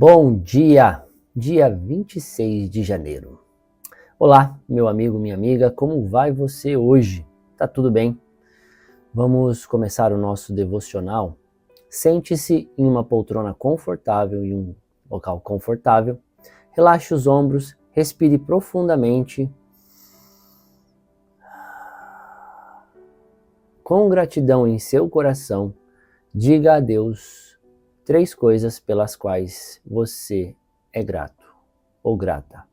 Bom dia, dia 26 de janeiro. Olá, meu amigo, minha amiga, como vai você hoje? Tá tudo bem? Vamos começar o nosso devocional. Sente-se em uma poltrona confortável, em um local confortável. Relaxe os ombros, respire profundamente. Com gratidão em seu coração, diga a Deus 3 coisas pelas quais você é grato ou grata.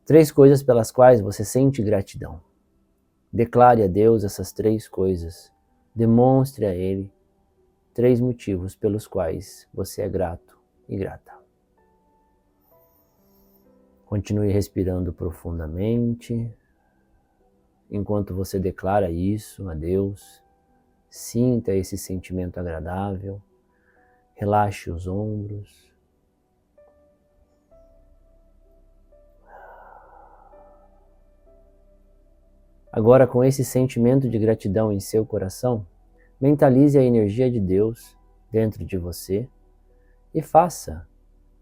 3 coisas pelas quais você sente gratidão. Declare a Deus essas 3 coisas. Demonstre a Ele 3 motivos pelos quais você é grato e grata. Continue respirando profundamente. Enquanto você declara isso a Deus, sinta esse sentimento agradável. Relaxe os ombros. Agora, com esse sentimento de gratidão em seu coração, mentalize a energia de Deus dentro de você e faça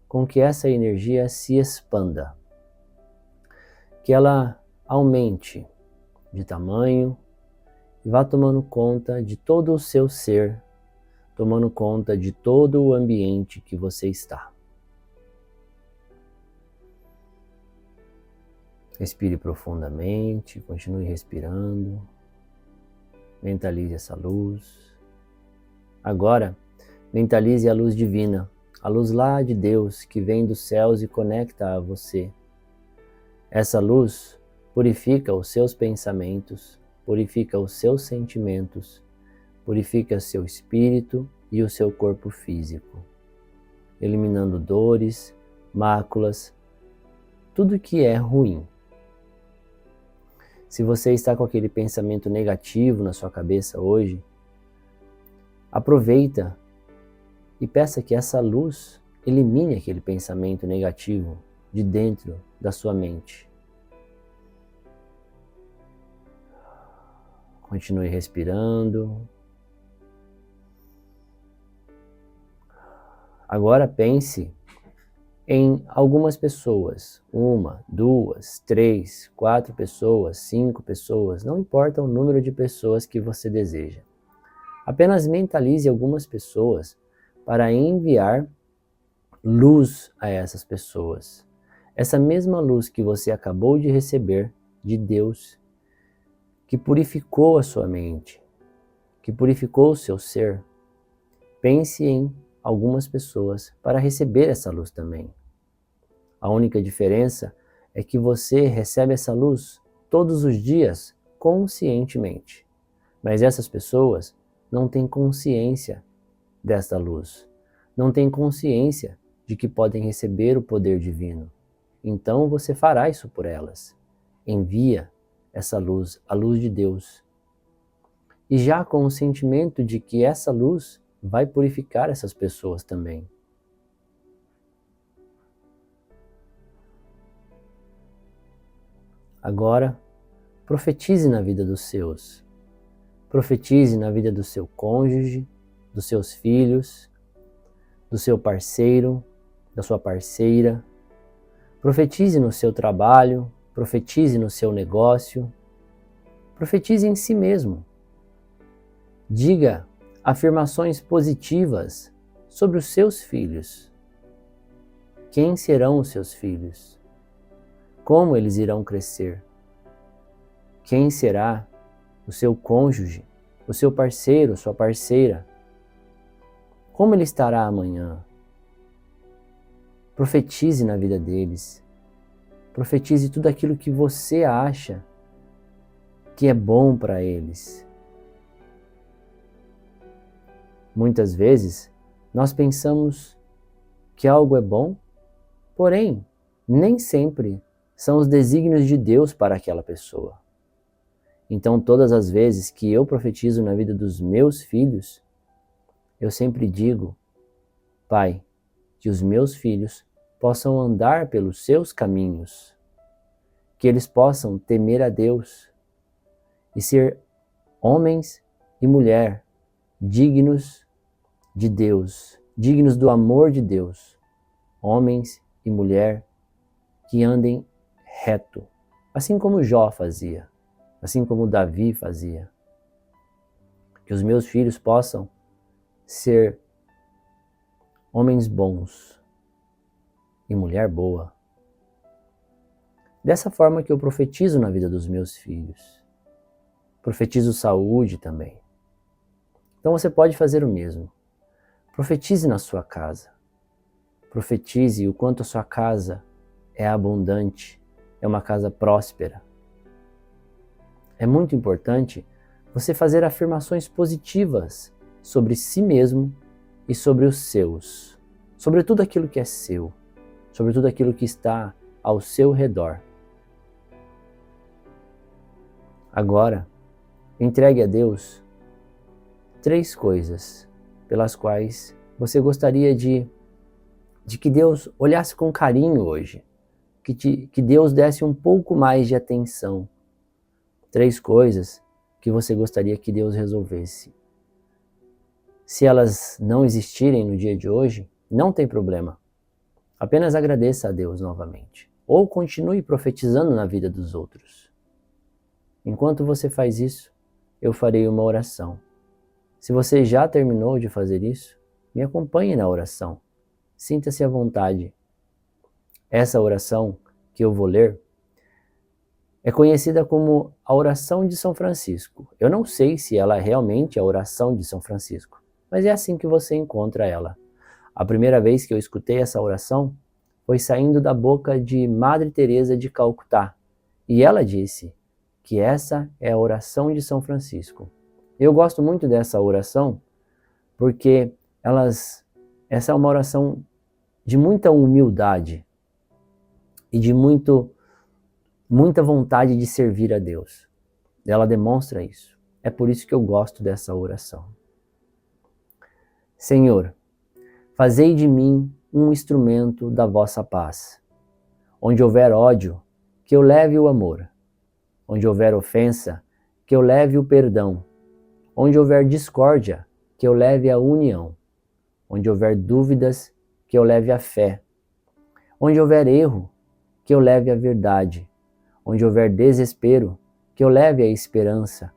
com que essa energia se expanda, que ela aumente de tamanho e vá tomando conta de todo o seu ser, tomando conta de todo o ambiente que você está. Respire profundamente, continue respirando, mentalize essa luz. Agora, mentalize a luz divina, a luz lá de Deus que vem dos céus e conecta a você. Essa luz purifica os seus pensamentos, purifica os seus sentimentos, purifica seu espírito e o seu corpo físico, eliminando dores, máculas, tudo que é ruim. Se você está com aquele pensamento negativo na sua cabeça hoje, aproveita e peça que essa luz elimine aquele pensamento negativo de dentro da sua mente. Continue respirando. Agora pense em algumas pessoas, 1, 2, 3, 4 pessoas, 5 pessoas, não importa o número de pessoas que você deseja. Apenas mentalize algumas pessoas para enviar luz a essas pessoas. Essa mesma luz que você acabou de receber de Deus, que purificou a sua mente, que purificou o seu ser, pense em algumas pessoas para receber essa luz também. A única diferença é que você recebe essa luz todos os dias conscientemente, mas essas pessoas não têm consciência desta luz, não têm consciência de que podem receber o poder divino. Então você fará isso por elas. Envia essa luz, a luz de Deus. E já com o sentimento de que essa luz vai purificar essas pessoas também. Agora, profetize na vida dos seus. Profetize na vida do seu cônjuge, dos seus filhos, do seu parceiro, da sua parceira. Profetize no seu trabalho, profetize no seu negócio. Profetize em si mesmo. Diga afirmações positivas sobre os seus filhos. Quem serão os seus filhos? Como eles irão crescer? Quem será o seu cônjuge, o seu parceiro, sua parceira? Como ele estará amanhã? Profetize na vida deles. Profetize tudo aquilo que você acha que é bom para eles. Muitas vezes, nós pensamos que algo é bom, porém, nem sempre são os desígnios de Deus para aquela pessoa. Então, todas as vezes que eu profetizo na vida dos meus filhos, eu sempre digo, Pai, que os meus filhos possam andar pelos seus caminhos, que eles possam temer a Deus e ser homens e mulher dignos de Deus, dignos do amor de Deus. homens e mulher que andem reto, assim como Jó fazia, assim como Davi fazia. Que os meus filhos possam ser homens bons e mulher boa. Dessa forma que eu profetizo na vida dos meus filhos. Profetizo saúde também. Então você pode fazer o mesmo. Profetize na sua casa. Profetize o quanto a sua casa é abundante, é uma casa próspera. É muito importante você fazer afirmações positivas sobre si mesmo e sobre os seus, sobre tudo aquilo que é seu, sobre tudo aquilo que está ao seu redor. Agora, entregue a Deus 3 coisas pelas quais você gostaria de que Deus olhasse com carinho hoje, que Deus desse um pouco mais de atenção. 3 coisas que você gostaria que Deus resolvesse. Se elas não existirem no dia de hoje, não tem problema. Apenas agradeça a Deus novamente. Ou continue profetizando na vida dos outros. Enquanto você faz isso, eu farei uma oração. Se você já terminou de fazer isso, me acompanhe na oração. Sinta-se à vontade. Essa oração que eu vou ler é conhecida como a oração de São Francisco. Eu não sei se ela é realmente a oração de São Francisco, mas é assim que você encontra ela. A primeira vez que eu escutei essa oração foi saindo da boca de Madre Teresa de Calcutá, e ela disse que essa é a oração de São Francisco. Eu gosto muito dessa oração porque essa é uma oração de muita humildade e de muita vontade de servir a Deus. Ela demonstra isso. É por isso que eu gosto dessa oração. Senhor, fazei de mim um instrumento da vossa paz. Onde houver ódio, que eu leve o amor. Onde houver ofensa, que eu leve o perdão. Onde houver discórdia, que eu leve a união. Onde houver dúvidas, que eu leve a fé. Onde houver erro, que eu leve a verdade. Onde houver desespero, que eu leve a esperança.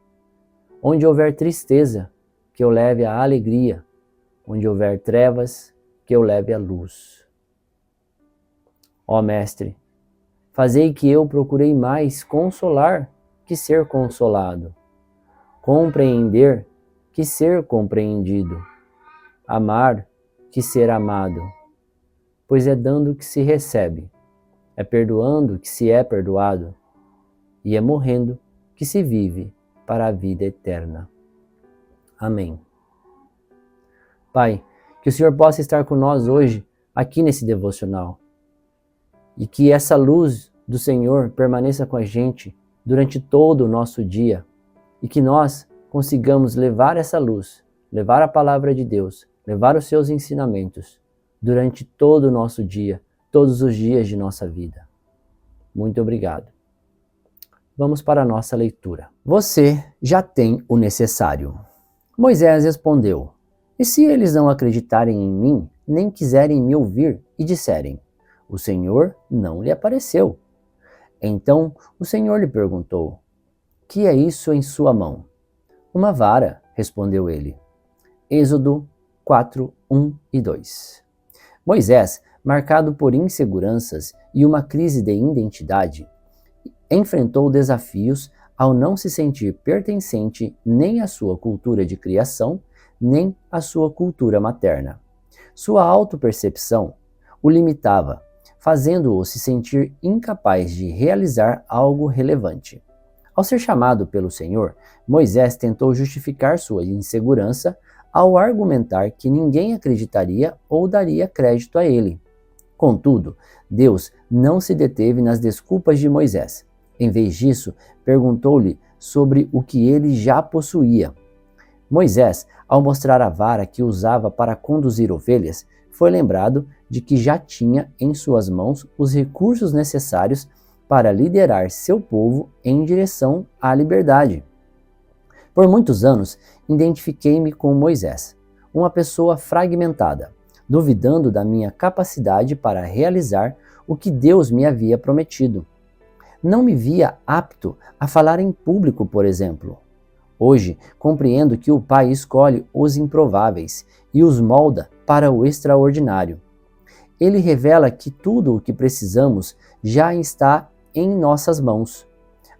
Onde houver tristeza, que eu leve a alegria. Onde houver trevas, que eu leve a luz. Ó Mestre, fazei que eu procurei mais consolar que ser consolado, compreender que ser compreendido, amar que ser amado, pois é dando que se recebe, é perdoando que se é perdoado, e é morrendo que se vive para a vida eterna. Amém. Pai, que o Senhor possa estar com nós hoje, aqui nesse devocional, e que essa luz do Senhor permaneça com a gente durante todo o nosso dia, e que nós consigamos levar essa luz, levar a palavra de Deus, levar os seus ensinamentos durante todo o nosso dia, todos os dias de nossa vida. Muito obrigado. Vamos para a nossa leitura. Você já tem o necessário. Moisés respondeu: e se eles não acreditarem em mim, nem quiserem me ouvir e disserem: o Senhor não lhe apareceu? Então o Senhor lhe perguntou: que é isso em sua mão? Uma vara, respondeu ele. Êxodo 4, 1 e 2. Moisés, marcado por inseguranças e uma crise de identidade, enfrentou desafios ao não se sentir pertencente nem à sua cultura de criação, nem à sua cultura materna. Sua autopercepção o limitava, fazendo-o se sentir incapaz de realizar algo relevante. Ao ser chamado pelo Senhor, Moisés tentou justificar sua insegurança ao argumentar que ninguém acreditaria ou daria crédito a ele. Contudo, Deus não se deteve nas desculpas de Moisés. Em vez disso, perguntou-lhe sobre o que ele já possuía. Moisés, ao mostrar a vara que usava para conduzir ovelhas, foi lembrado de que já tinha em suas mãos os recursos necessários para liderar seu povo em direção à liberdade. Por muitos anos, identifiquei-me com Moisés, uma pessoa fragmentada, duvidando da minha capacidade para realizar o que Deus me havia prometido. Não me via apto a falar em público, por exemplo. Hoje, compreendo que o Pai escolhe os improváveis e os molda para o extraordinário. Ele revela que tudo o que precisamos já está em nossas mãos.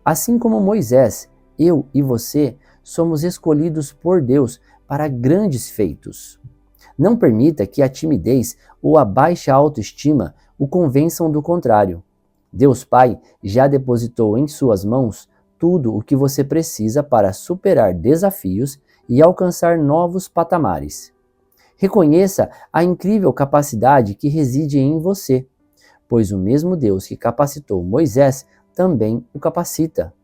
Assim como Moisés, eu e você somos escolhidos por Deus para grandes feitos. Não permita que a timidez ou a baixa autoestima o convençam do contrário. Deus Pai já depositou em suas mãos tudo o que você precisa para superar desafios e alcançar novos patamares. Reconheça a incrível capacidade que reside em você, pois o mesmo Deus que capacitou Moisés também o capacita.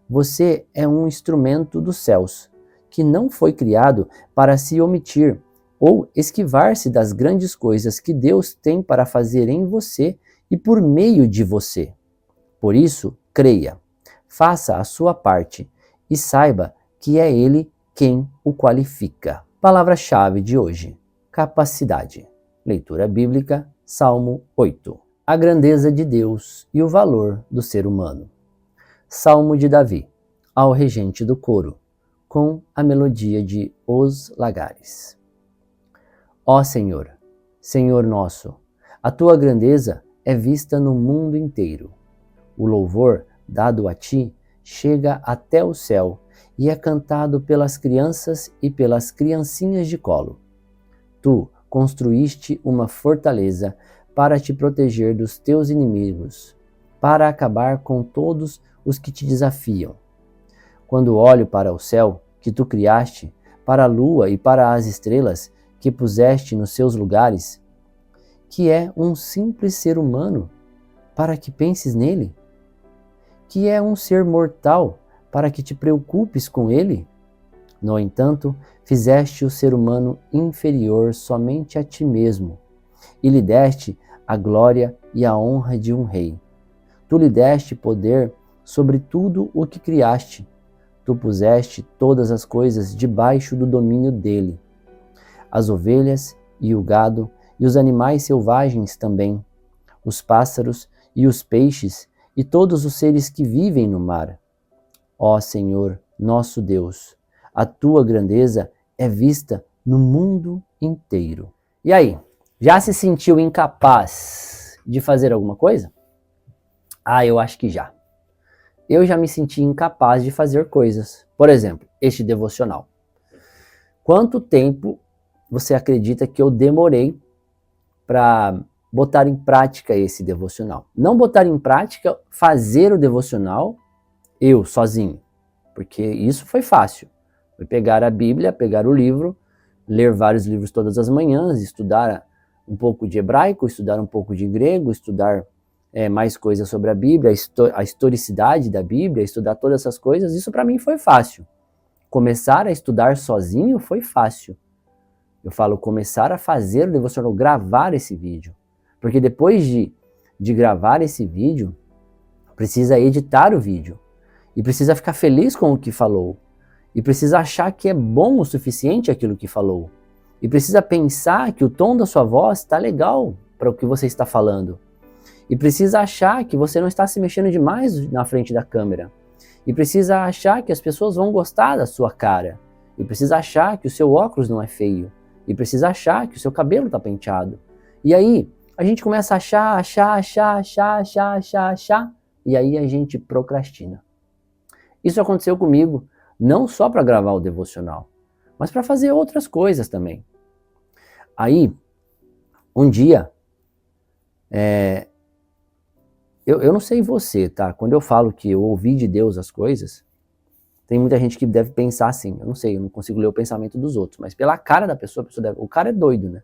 Você é um instrumento dos céus, que não foi criado para se omitir ou esquivar-se das grandes coisas que Deus tem para fazer em você e por meio de você. Por isso, creia, faça a sua parte e saiba que é Ele quem o qualifica. Palavra-chave de hoje: capacidade. Leitura bíblica, Salmo 8. A grandeza de Deus e o valor do ser humano. Salmo de Davi, ao regente do coro, com a melodia de Os Lagares. Ó Senhor, Senhor nosso, a tua grandeza é vista no mundo inteiro. O louvor dado a ti chega até o céu e é cantado pelas crianças e pelas criancinhas de colo. Tu construíste uma fortaleza para te proteger dos teus inimigos, para acabar com todos os que te desafiam. Quando olho para o céu que tu criaste, para a lua e para as estrelas que puseste nos seus lugares, que é um simples ser humano, para que penses nele? Que é um ser mortal, para que te preocupes com ele? No entanto, fizeste o ser humano inferior somente a ti mesmo, e lhe deste a glória e a honra de um rei. Tu lhe deste poder sobre tudo o que criaste. Tu puseste todas as coisas debaixo do domínio dele. As ovelhas e o gado e os animais selvagens também, os pássaros e os peixes e todos os seres que vivem no mar. Ó Senhor, nosso Deus, a tua grandeza é vista no mundo inteiro. E aí, já se sentiu incapaz de fazer alguma coisa? Ah, eu acho que já. Eu já me senti incapaz de fazer coisas. Por exemplo, este devocional. Quanto tempo você acredita que eu demorei para botar em prática esse devocional? Não botar em prática, fazer o devocional eu, sozinho. Porque isso foi fácil. Foi pegar a Bíblia, pegar o livro, ler vários livros todas as manhãs, estudar um pouco de hebraico, estudar um pouco de grego, estudar mais coisas sobre a Bíblia, a historicidade da Bíblia, estudar todas essas coisas. Isso para mim foi fácil. Começar a estudar sozinho foi fácil. Eu falo começar a fazer o devocional, gravar esse vídeo. Porque depois de gravar esse vídeo, precisa editar o vídeo. E precisa ficar feliz com o que falou. E precisa achar que é bom o suficiente aquilo que falou. E precisa pensar que o tom da sua voz está legal para o que você está falando. E precisa achar que você não está se mexendo demais na frente da câmera. E precisa achar que as pessoas vão gostar da sua cara. E precisa achar que o seu óculos não é feio. E precisa achar que o seu cabelo está penteado. E aí, a gente começa a achar. E aí a gente procrastina. Isso aconteceu comigo, não só para gravar o devocional, mas para fazer outras coisas também. Aí, um dia, eu não sei você, tá? Quando eu falo que eu ouvi de Deus as coisas, tem muita gente que deve pensar assim, eu não sei, eu não consigo ler o pensamento dos outros, mas pela cara da pessoa, o cara é doido, né?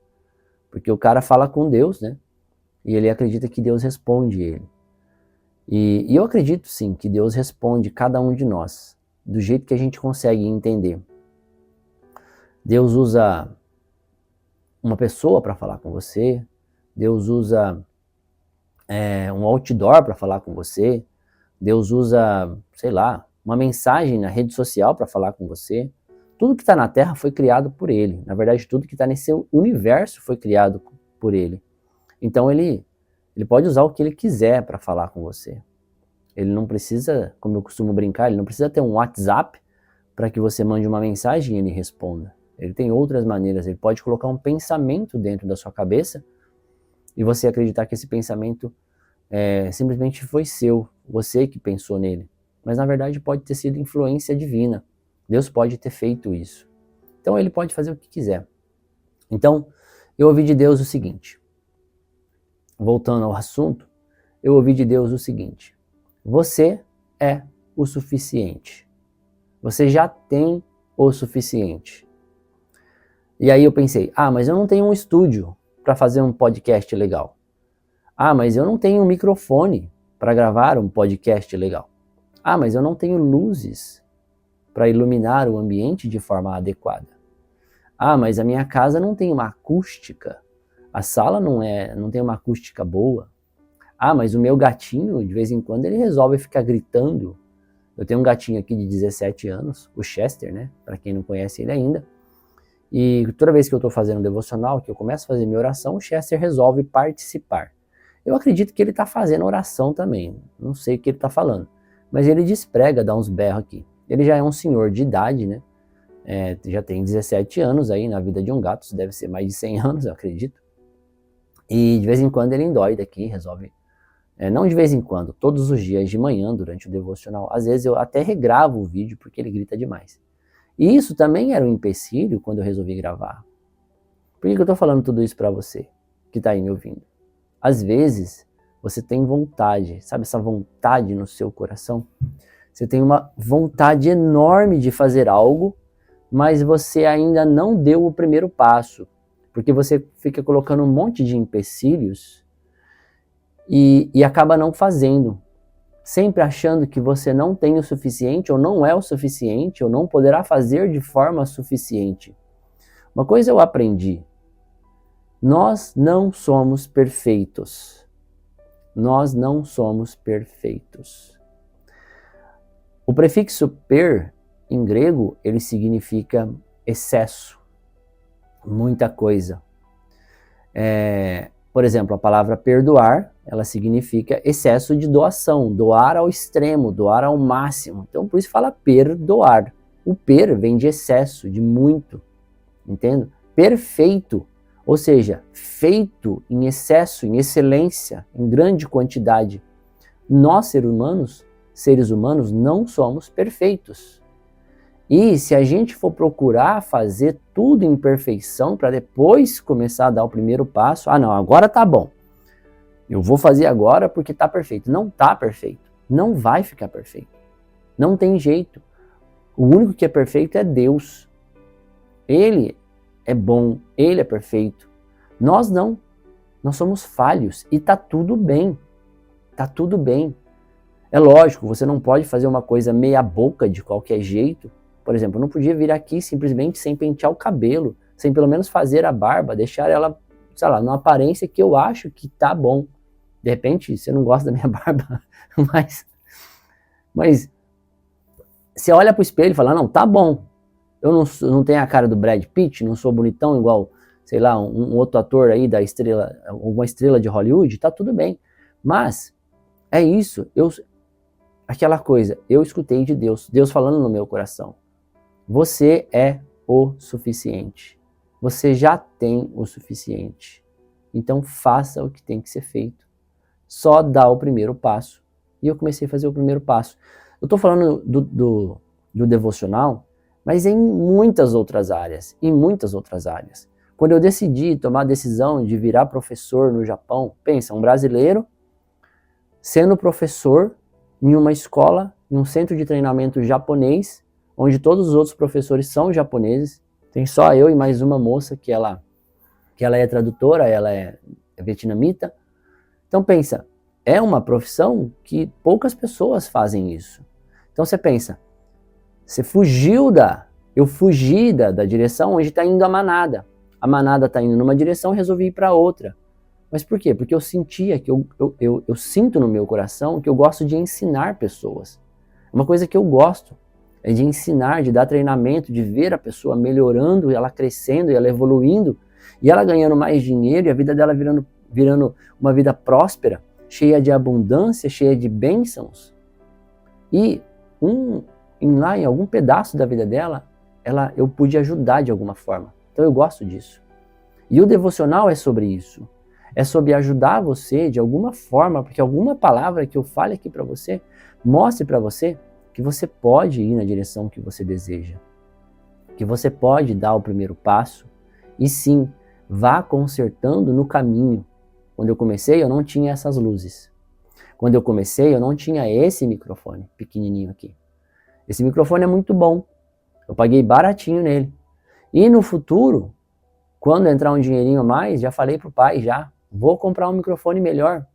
Porque o cara fala com Deus, né? E ele acredita que Deus responde ele. E eu acredito sim que Deus responde cada um de nós, do jeito que a gente consegue entender. Deus usa uma pessoa para falar com você, Deus usa um outdoor para falar com você, Deus usa, sei lá, uma mensagem na rede social para falar com você. Tudo que está na Terra foi criado por Ele. Na verdade, tudo que está nesse universo foi criado por ele. Então ele pode usar o que ele quiser para falar com você. Ele não precisa, como eu costumo brincar, ele não precisa ter um WhatsApp para que você mande uma mensagem e ele responda. Ele tem outras maneiras, ele pode colocar um pensamento dentro da sua cabeça e você acreditar que esse pensamento simplesmente foi seu, você que pensou nele. Mas na verdade pode ter sido influência divina. Deus pode ter feito isso. Então ele pode fazer o que quiser. Então eu ouvi de Deus o seguinte, voltando ao assunto, eu ouvi de Deus o seguinte: você é o suficiente. Você já tem o suficiente. E aí eu pensei, mas eu não tenho um estúdio para fazer um podcast legal. Mas eu não tenho um microfone para gravar um podcast legal. Mas eu não tenho luzes para iluminar o ambiente de forma adequada. Mas a minha casa não tem uma acústica. A sala não tem uma acústica boa. Mas o meu gatinho, de vez em quando, ele resolve ficar gritando. Eu tenho um gatinho aqui de 17 anos, o Chester, né? Para quem não conhece ele ainda. E toda vez que eu estou fazendo devocional, que eu começo a fazer minha oração, o Chester resolve participar. Eu acredito que ele está fazendo oração também. Não sei o que ele está falando. Mas ele desprega, dá uns berros aqui. Ele já é um senhor de idade, né? Já tem 17 anos aí na vida de um gato. Isso deve ser mais de 100 anos, eu acredito. E de vez em quando ele endoida aqui, resolve. Não de vez em quando, todos os dias de manhã, durante o devocional. Às vezes eu até regravo o vídeo porque ele grita demais. E isso também era um empecilho quando eu resolvi gravar. Por que eu estou falando tudo isso para você que está aí me ouvindo? Às vezes você tem vontade, sabe essa vontade no seu coração? Você tem uma vontade enorme de fazer algo, mas você ainda não deu o primeiro passo. Porque você fica colocando um monte de empecilhos e acaba não fazendo. Sempre achando que você não tem o suficiente, ou não é o suficiente, ou não poderá fazer de forma suficiente. Uma coisa eu aprendi. Nós não somos perfeitos. Nós não somos perfeitos. O prefixo per, em grego, ele significa excesso. Muita coisa. Por exemplo, a palavra perdoar, ela significa excesso de doação, doar ao extremo, doar ao máximo. Então, por isso fala perdoar. O per vem de excesso, de muito, entende? Perfeito, ou seja, feito em excesso, em excelência, em grande quantidade. Nós, seres humanos, não somos perfeitos. E se a gente for procurar fazer tudo em perfeição para depois começar a dar o primeiro passo, não, agora tá bom. Eu vou fazer agora porque tá perfeito. Não tá perfeito. Não vai ficar perfeito. Não tem jeito. O único que é perfeito é Deus. Ele é bom, ele é perfeito. Nós não. Nós somos falhos e tá tudo bem. Tá tudo bem. É lógico, você não pode fazer uma coisa meia boca de qualquer jeito. Por exemplo, eu não podia vir aqui simplesmente sem pentear o cabelo, sem pelo menos fazer a barba, deixar ela, sei lá, numa aparência que eu acho que tá bom. De repente, você não gosta da minha barba, mas você olha pro espelho e fala, não, tá bom. Eu não tenho a cara do Brad Pitt, não sou bonitão igual, sei lá, um outro ator aí da estrela, uma estrela de Hollywood, tá tudo bem. Mas é isso, aquela coisa, eu escutei de Deus falando no meu coração. Você é o suficiente. Você já tem o suficiente. Então faça o que tem que ser feito. Só dá o primeiro passo. E eu comecei a fazer o primeiro passo. Eu estou falando do devocional, mas em muitas outras áreas. Em muitas outras áreas. Quando eu decidi tomar a decisão de virar professor no Japão, pensa, um brasileiro sendo professor em uma escola, em um centro de treinamento japonês, onde todos os outros professores são japoneses. Tem só eu e mais uma moça que ela é tradutora, ela é vietnamita. Então pensa, é uma profissão que poucas pessoas fazem isso. Então você pensa, eu fugi da direção onde está indo a manada. A manada está indo numa direção, eu resolvi ir para outra. Mas por quê? Porque eu sentia que eu sinto no meu coração que eu gosto de ensinar pessoas. É uma coisa que eu gosto. De ensinar, de dar treinamento, de ver a pessoa melhorando, ela crescendo e ela evoluindo. E ela ganhando mais dinheiro e a vida dela virando uma vida próspera, cheia de abundância, cheia de bênçãos. E lá em algum pedaço da vida dela, eu pude ajudar de alguma forma. Então eu gosto disso. E o devocional é sobre isso. É sobre ajudar você de alguma forma, porque alguma palavra que eu fale aqui para você, mostre para você que você pode ir na direção que você deseja. Que você pode dar o primeiro passo e sim, vá consertando no caminho. Quando eu comecei, eu não tinha essas luzes. Quando eu comecei, eu não tinha esse microfone pequenininho aqui. Esse microfone é muito bom. Eu paguei baratinho nele. E no futuro, quando entrar um dinheirinho a mais, já falei pro pai, vou comprar um microfone melhor.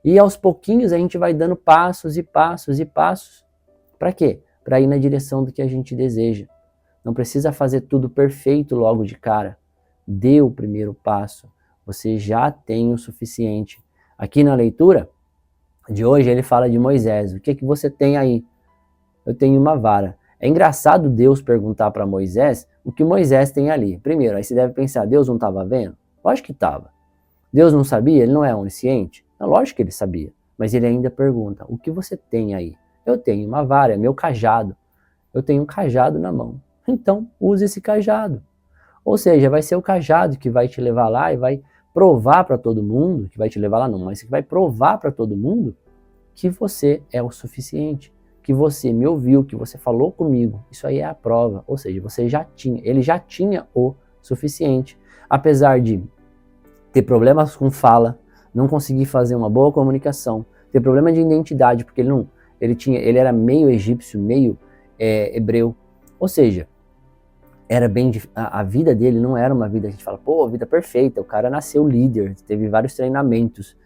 E aos pouquinhos a gente vai dando passos e passos e passos. Para quê? Para ir na direção do que a gente deseja. Não precisa fazer tudo perfeito logo de cara. Dê o primeiro passo. Você já tem o suficiente. Aqui na leitura de hoje ele fala de Moisés. O que você tem aí? Eu tenho uma vara. É engraçado Deus perguntar para Moisés o que Moisés tem ali. Primeiro, aí você deve pensar, Deus não estava vendo? Lógico que estava. Deus não sabia? Ele não é onisciente? Não, lógico que ele sabia. Mas ele ainda pergunta, o que você tem aí? Eu tenho uma vara, é meu cajado. Eu tenho um cajado na mão. Então, use esse cajado. Ou seja, vai ser o cajado que vai te levar lá e vai provar para todo mundo, que vai te levar lá não, mas que vai provar para todo mundo que você é o suficiente, que você me ouviu, que você falou comigo. Isso aí é a prova. Ou seja, ele já tinha o suficiente. Apesar de ter problemas com fala, não conseguir fazer uma boa comunicação, ter problema de identidade, porque ele era meio egípcio, meio hebreu. Ou seja, a vida dele não era uma vida que a gente fala, pô, vida perfeita, o cara nasceu líder, teve vários treinamentos,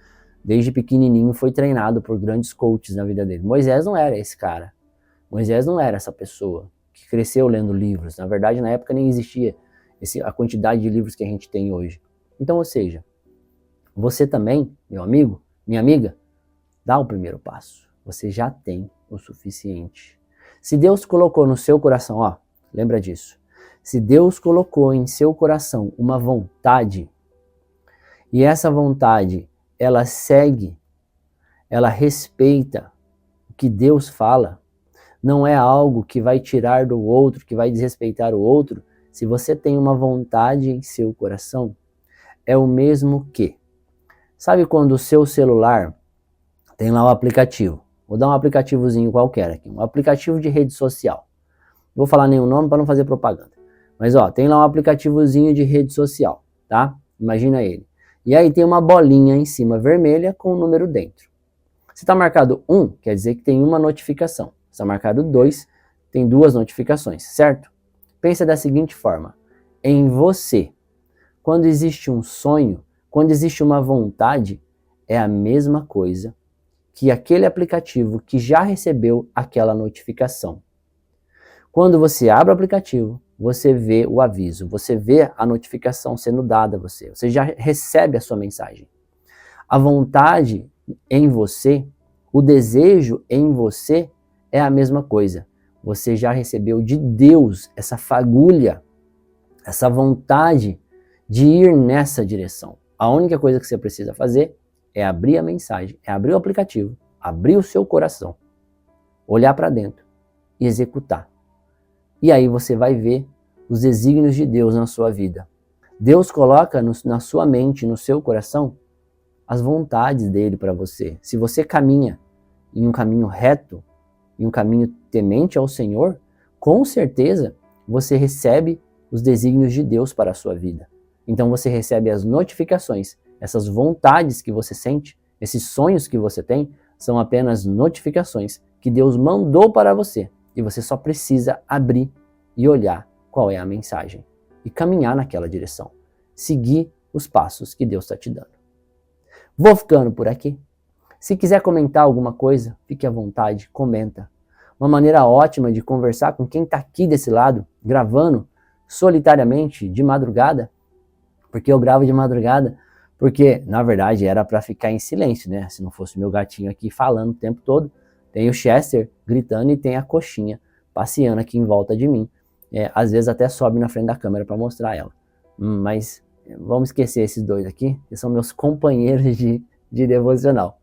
desde pequenininho foi treinado por grandes coaches na vida dele. Moisés não era esse cara, Moisés não era essa pessoa que cresceu lendo livros, na verdade na época nem existia a quantidade de livros que a gente tem hoje. Então, ou seja, você também, meu amigo, minha amiga, dá o primeiro passo, você já tem o suficiente. Se Deus colocou no seu coração, lembra disso, se Deus colocou em seu coração uma vontade, e essa vontade, ela segue, ela respeita o que Deus fala, não é algo que vai tirar do outro, que vai desrespeitar o outro. Se você tem uma vontade em seu coração, é o mesmo que, sabe quando o seu celular tem lá o aplicativo, vou dar um aplicativozinho qualquer aqui, um aplicativo de rede social, não vou falar nenhum nome para não fazer propaganda, mas tem lá um aplicativozinho de rede social, tá? Imagina ele. E aí tem uma bolinha em cima vermelha com um número dentro. Se está marcado 1, quer dizer que tem uma notificação. Se está marcado 2, tem 2 notificações, certo? Pensa da seguinte forma, em você, quando existe um sonho, quando existe uma vontade, é a mesma coisa que aquele aplicativo que já recebeu aquela notificação. Quando você abre o aplicativo, você vê o aviso, você vê a notificação sendo dada a você, você já recebe a sua mensagem. A vontade em você, o desejo em você é a mesma coisa. Você já recebeu de Deus essa fagulha, essa vontade de ir nessa direção. A única coisa que você precisa fazer é abrir a mensagem, é abrir o aplicativo, abrir o seu coração, olhar para dentro e executar. E aí você vai ver os desígnios de Deus na sua vida. Deus coloca na sua mente, no seu coração, as vontades dele para você. Se você caminha em um caminho reto, em um caminho temente ao Senhor, com certeza você recebe os desígnios de Deus para a sua vida. Então você recebe as notificações, essas vontades que você sente, esses sonhos que você tem, são apenas notificações que Deus mandou para você. E você só precisa abrir e olhar qual é a mensagem e caminhar naquela direção. Seguir os passos que Deus está te dando. Vou ficando por aqui. Se quiser comentar alguma coisa, fique à vontade, comenta. Uma maneira ótima de conversar com quem está aqui desse lado, gravando solitariamente de madrugada, porque eu gravo de madrugada, porque na verdade era para ficar em silêncio, né? Se não fosse meu gatinho aqui falando o tempo todo, tem o Chester gritando e tem a coxinha passeando aqui em volta de mim. Às vezes até sobe na frente da câmera para mostrar ela. Mas vamos esquecer esses dois aqui, que são meus companheiros de devocional.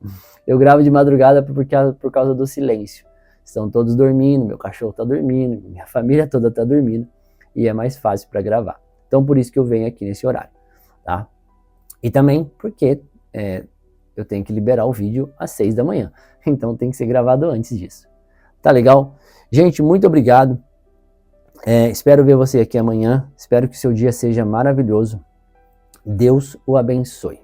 Eu gravo de madrugada por causa do silêncio. Estão todos dormindo, meu cachorro está dormindo, minha família toda está dormindo, e é mais fácil para gravar. Então por isso que eu venho aqui nesse horário, tá? E também porque eu tenho que liberar o vídeo às 6 da manhã, então tem que ser gravado antes disso. Tá legal? Gente, muito obrigado. Espero ver você aqui amanhã. Espero que seu dia seja maravilhoso. Deus o abençoe.